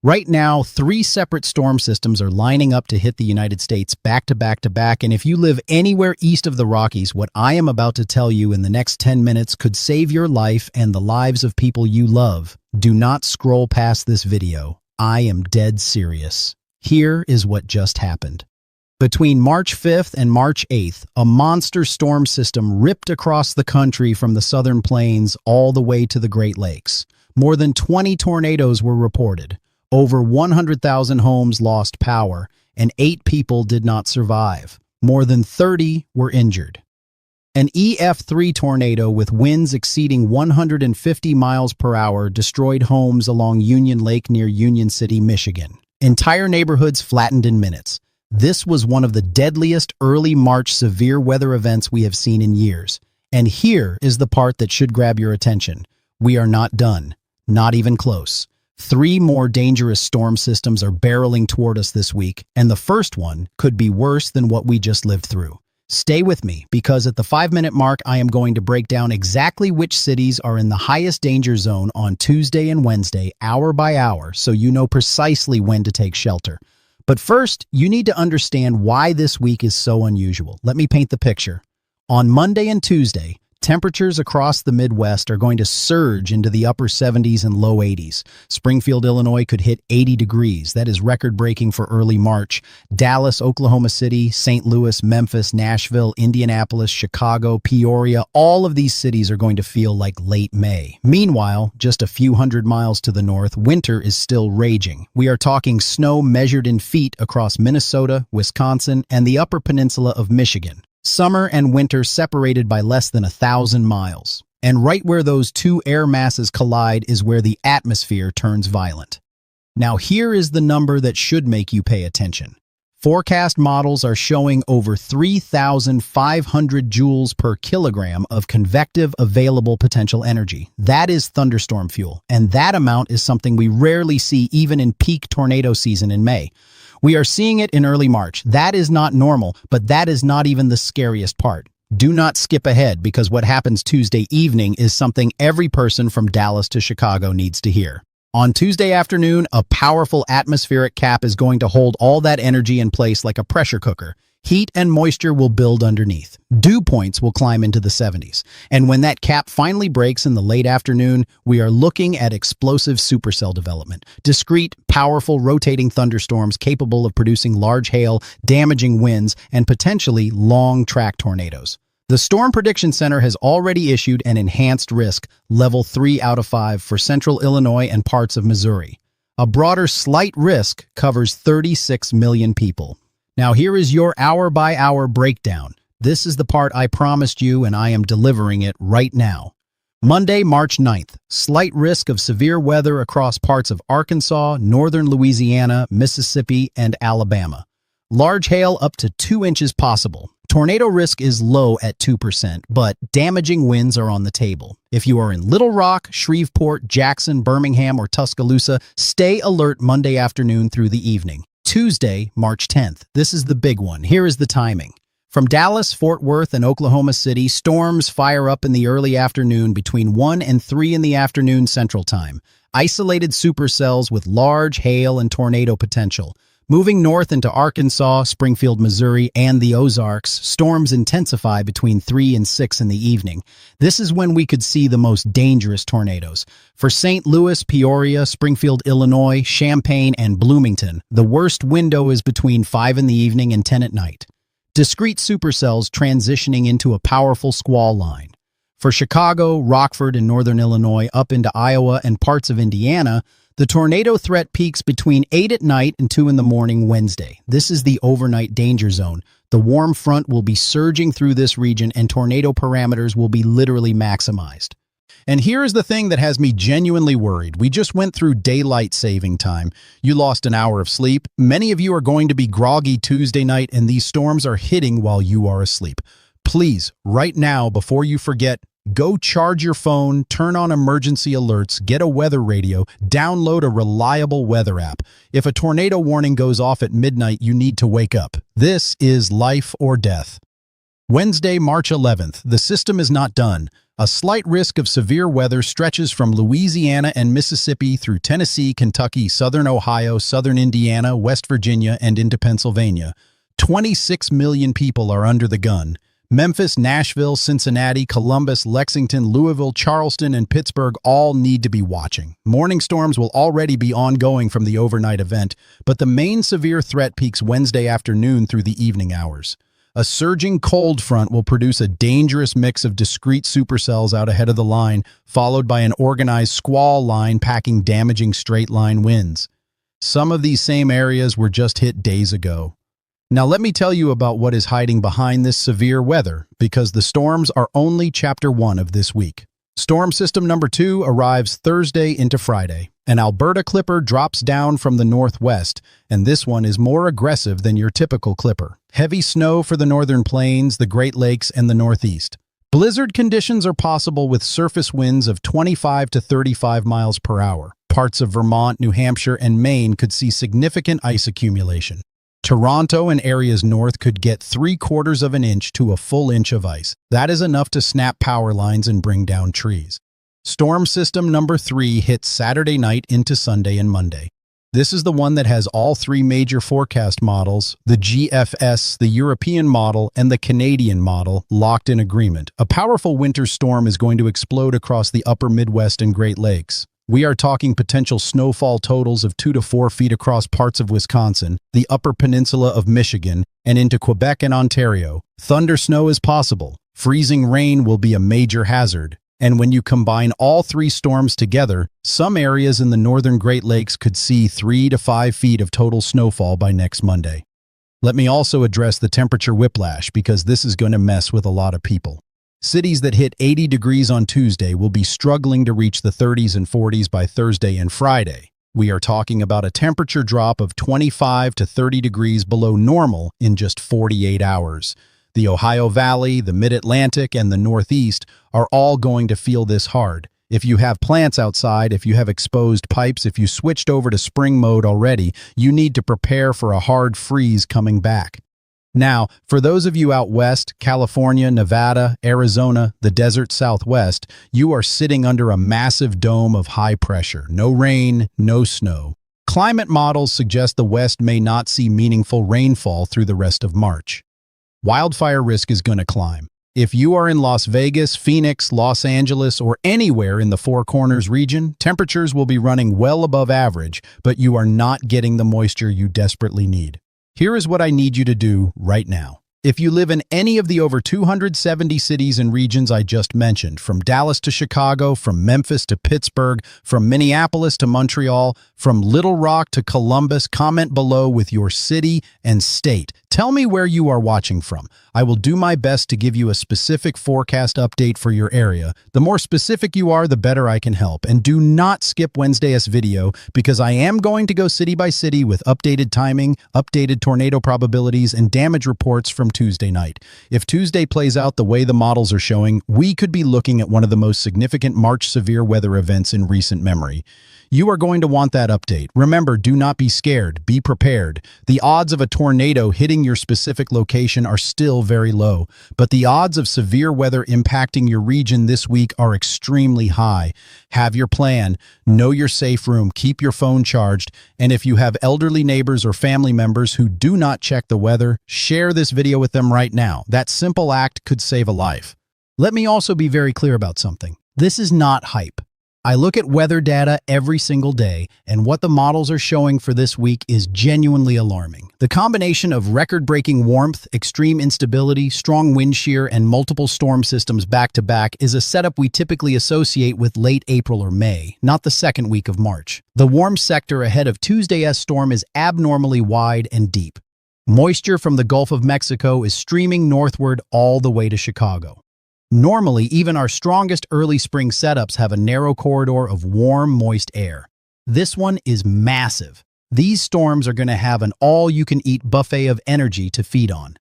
Right now, three separate storm systems are lining up to hit the United States back to back to back, and if you live anywhere east of the Rockies, what I am about to tell you in the next 10 minutes could save your life and the lives of people you love. Do not scroll past this video. I am dead serious. Here is what just happened. Between March 5th and March 8th, a monster storm system ripped across the country from the southern plains all the way to the Great Lakes. More than 20 tornadoes were reported. Over 100,000 homes lost power, and 8 people did not survive. More than 30 were injured. An EF3 tornado with winds exceeding 150 miles per hour destroyed homes along Union Lake near Union City, Michigan. Entire neighborhoods flattened in minutes. This was one of the deadliest early March severe weather events we have seen in years. And here is the part that should grab your attention. We are not done. Not even close. 3 more dangerous storm systems are barreling toward us this week, and the first one could be worse than what we just lived through. Stay with me, because at the 5-minute mark, I am going to break down exactly which cities are in the highest danger zone on Tuesday and Wednesday, hour by hour, so you know precisely when to take shelter. But first, you need to understand why this week is so unusual. Let me paint the picture. On Monday and Tuesday, temperatures across the Midwest are going to surge into the upper 70s and low 80s. Springfield, Illinois could hit 80 degrees. That is record-breaking for early March. Dallas, Oklahoma City, St. Louis, Memphis, Nashville, Indianapolis, Chicago, Peoria, all of these cities are going to feel like late May. Meanwhile, just a few hundred miles to the north, winter is still raging. We are talking snow measured in feet across Minnesota, Wisconsin, and the upper peninsula of Michigan. Summer and winter separated by less than 1,000 miles. And right where those two air masses collide is where the atmosphere turns violent. Now here is the number that should make you pay attention. Forecast models are showing over 3,500 joules per kilogram of convective available potential energy. That is thunderstorm fuel, and that amount is something we rarely see even in peak tornado season in May. We are seeing it in early March. That is not normal, but that is not even the scariest part. Do not skip ahead, because what happens Tuesday evening is something every person from Dallas to Chicago needs to hear. On Tuesday afternoon, a powerful atmospheric cap is going to hold all that energy in place like a pressure cooker. Heat and moisture will build underneath. Dew points will climb into the 70s. And when that cap finally breaks in the late afternoon, we are looking at explosive supercell development. Discrete, powerful, rotating thunderstorms capable of producing large hail, damaging winds, and potentially long-track tornadoes. The Storm Prediction Center has already issued an enhanced risk, level 3 out of 5, for central Illinois and parts of Missouri. A broader slight risk covers 36 million people. Now here is your hour-by-hour breakdown. This is the part I promised you, and I am delivering it right now. Monday, March 9th, slight risk of severe weather across parts of Arkansas, northern Louisiana, Mississippi, and Alabama. Large hail up to 2 inches possible. Tornado risk is low at 2%, but damaging winds are on the table. If you are in Little Rock, Shreveport, Jackson, Birmingham, or Tuscaloosa, stay alert Monday afternoon through the evening. Tuesday, March 10th. This is the big one. Here is the timing. From Dallas, Fort Worth, and Oklahoma City, storms fire up in the early afternoon between 1 and 3 in the afternoon Central Time. Isolated supercells with large hail and tornado potential. Moving north into Arkansas, Springfield, Missouri, and the Ozarks, storms intensify between 3 and 6 in the evening. This is when we could see the most dangerous tornadoes. For St. Louis, Peoria, Springfield, Illinois, Champaign, and Bloomington, the worst window is between 5 in the evening and 10 at night. Discrete supercells transitioning into a powerful squall line. For Chicago, Rockford, and northern Illinois, up into Iowa and parts of Indiana, the tornado threat peaks between 8 at night and 2 in the morning Wednesday. This is the overnight danger zone. The warm front will be surging through this region, and tornado parameters will be literally maximized. And here is the thing that has me genuinely worried. We just went through daylight saving time. You lost an hour of sleep. Many of you are going to be groggy Tuesday night, and these storms are hitting while you are asleep. Please, right now, before you forget, go charge your phone, turn on emergency alerts, get a weather radio, download a reliable weather app. If a tornado warning goes off at midnight, you need to wake up. This is life or death. Wednesday, March 11th. The system is not done. A slight risk of severe weather stretches from Louisiana and Mississippi through Tennessee, Kentucky, southern Ohio, southern Indiana, West Virginia, and into Pennsylvania. 26 million people are under the gun. Memphis, Nashville, Cincinnati, Columbus, Lexington, Louisville, Charleston, and Pittsburgh all need to be watching. Morning storms will already be ongoing from the overnight event, but the main severe threat peaks Wednesday afternoon through the evening hours. A surging cold front will produce a dangerous mix of discrete supercells out ahead of the line, followed by an organized squall line packing damaging straight-line winds. Some of these same areas were just hit days ago. Now let me tell you about what is hiding behind this severe weather, because the storms are only Chapter 1 of this week. Storm System number 2 arrives Thursday into Friday. An Alberta Clipper drops down from the northwest, and this one is more aggressive than your typical Clipper. Heavy snow for the northern plains, the Great Lakes, and the Northeast. Blizzard conditions are possible with surface winds of 25 to 35 miles per hour. Parts of Vermont, New Hampshire, and Maine could see significant ice accumulation. Toronto and areas north could get 3/4 of an inch to a full inch of ice. That is enough to snap power lines and bring down trees. Storm System number 3 hits Saturday night into Sunday and Monday. This is the one that has all three major forecast models, the GFS, the European model, and the Canadian model, locked in agreement. A powerful winter storm is going to explode across the upper Midwest and Great Lakes. We are talking potential snowfall totals of 2 to 4 feet across parts of Wisconsin, the upper peninsula of Michigan, and into Quebec and Ontario. Thunder snow is possible. Freezing rain will be a major hazard. And when you combine all three storms together, some areas in the northern Great Lakes could see 3 to 5 feet of total snowfall by next Monday. Let me also address the temperature whiplash, because this is going to mess with a lot of people. Cities that hit 80 degrees on Tuesday will be struggling to reach the 30s and 40s by Thursday and Friday. We are talking about a temperature drop of 25 to 30 degrees below normal in just 48 hours. The Ohio Valley, the Mid-Atlantic, and the Northeast are all going to feel this hard. If you have plants outside, if you have exposed pipes, if you switched over to spring mode already, you need to prepare for a hard freeze coming back. Now, for those of you out west, California, Nevada, Arizona, the desert Southwest, you are sitting under a massive dome of high pressure. No rain, no snow. Climate models suggest the West may not see meaningful rainfall through the rest of March. Wildfire risk is going to climb. If you are in Las Vegas, Phoenix, Los Angeles, or anywhere in the Four Corners region, temperatures will be running well above average, but you are not getting the moisture you desperately need. Here is what I need you to do right now. If you live in any of the over 270 cities and regions I just mentioned, from Dallas to Chicago, from Memphis to Pittsburgh, from Minneapolis to Montreal, from Little Rock to Columbus, comment below with your city and state. Tell me where you are watching from. I will do my best to give you a specific forecast update for your area. The more specific you are, the better I can help. And do not skip Wednesday's video, because I am going to go city by city with updated timing, updated tornado probabilities, and damage reports from Tuesday night. If Tuesday plays out the way the models are showing, we could be looking at one of the most significant March severe weather events in recent memory. You are going to want that update. Remember, do not be scared. Be prepared. The odds of a tornado hitting your specific location are still very low, but the odds of severe weather impacting your region this week are extremely high. Have your plan. Know your safe room. Keep your phone charged. And if you have elderly neighbors or family members who do not check the weather, share this video with them right now. That simple act could save a life. Let me also be very clear about something. This is not hype. I look at weather data every single day, and what the models are showing for this week is genuinely alarming. The combination of record-breaking warmth, extreme instability, strong wind shear, and multiple storm systems back-to-back is a setup we typically associate with late April or May, not the second week of March. The warm sector ahead of Tuesday's storm is abnormally wide and deep. Moisture from the Gulf of Mexico is streaming northward all the way to Chicago. Normally, even our strongest early spring setups have a narrow corridor of warm, moist air. This one is massive. These storms are going to have an all-you-can-eat buffet of energy to feed on.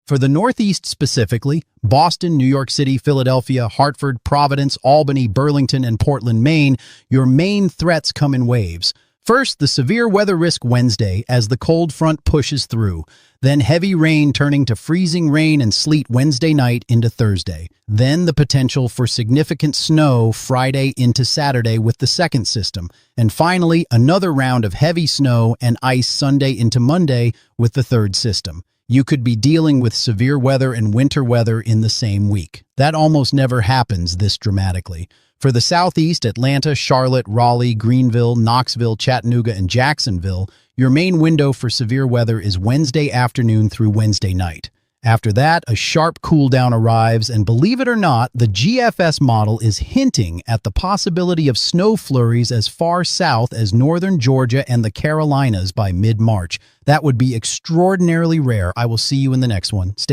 For the Northeast specifically, Boston, New York City, Philadelphia, Hartford, Providence, Albany, Burlington, and Portland, Maine, your main threats come in waves. First, the severe weather risk Wednesday as the cold front pushes through. Then heavy rain turning to freezing rain and sleet Wednesday night into Thursday. Then the potential for significant snow Friday into Saturday with the second system. And finally, another round of heavy snow and ice Sunday into Monday with the third system. You could be dealing with severe weather and winter weather in the same week. That almost never happens this dramatically. For the Southeast, Atlanta, Charlotte, Raleigh, Greenville, Knoxville, Chattanooga, and Jacksonville, your main window for severe weather is Wednesday afternoon through Wednesday night. After that, a sharp cool down arrives, and believe it or not, the GFS model is hinting at the possibility of snow flurries as far south as northern Georgia and the Carolinas by mid-March. That would be extraordinarily rare. I will see you in the next one. Stay